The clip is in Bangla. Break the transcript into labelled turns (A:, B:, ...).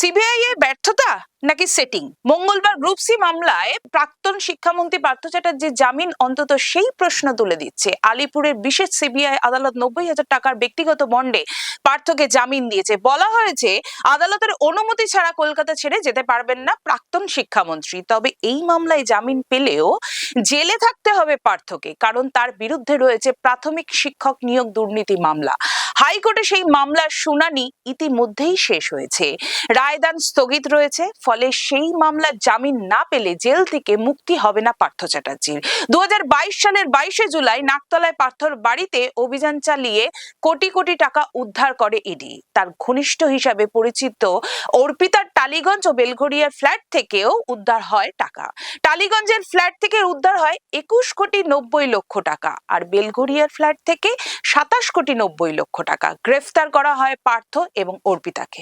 A: সিবিআই এর ব্যর্থতা নাকি সেটিং? মঙ্গলবার গ্রুপ সি মামলায় প্রাক্তন শিক্ষামন্ত্রী পার্থ চ্যাটার্জির জামিন অন্তত সেই প্রশ্ন তুলে দিচ্ছে। আলিপুরের বিশেষ সিবিআই আদালত 90,000 টাকার ব্যক্তিগত বন্ডে পার্থকে জামিন দিয়েছে। বলা হয়েছে আদালতের অনুমতি ছাড়া কলকাতা ছেড়ে যেতে পারবেন না প্রাক্তন শিক্ষামন্ত্রী। তবে এই মামলায় জামিন পেলেও জেলে থাকতে হবে পার্থকে, কারণ তার বিরুদ্ধে রয়েছে প্রাথমিক শিক্ষক নিয়োগ দুর্নীতি মামলা। হাইকোর্টে সেই মামলার শুনানি ইতিমধ্যেই শেষ হয়েছে, রায়দান স্থগিত রয়েছে। ফলে সেই মামলার জামিন না পেলে জেল থেকে মুক্তি হবে না পার্থ চ্যাটার্জির। 2022 সালের 22শে জুলাই নাকতলায় পার্থর বাড়িতে অভিযান চালিয়ে কোটি কোটি টাকা উদ্ধার করে ইডি। তার ঘনিষ্ঠ হিসাবে পরিচিত অর্পিতার টালিগঞ্জ ও বেলঘড়িয়ার ফ্ল্যাট থেকেও উদ্ধার হয় টাকা। টালিগঞ্জের ফ্ল্যাট থেকে উদ্ধার হয় 21,90,00,000 টাকা, আর বেলঘড়িয়ার ফ্ল্যাট থেকে 27,90,00,000 টাকা। গ্রেফতার করা হয় পার্থ এবং অর্পিতাকে।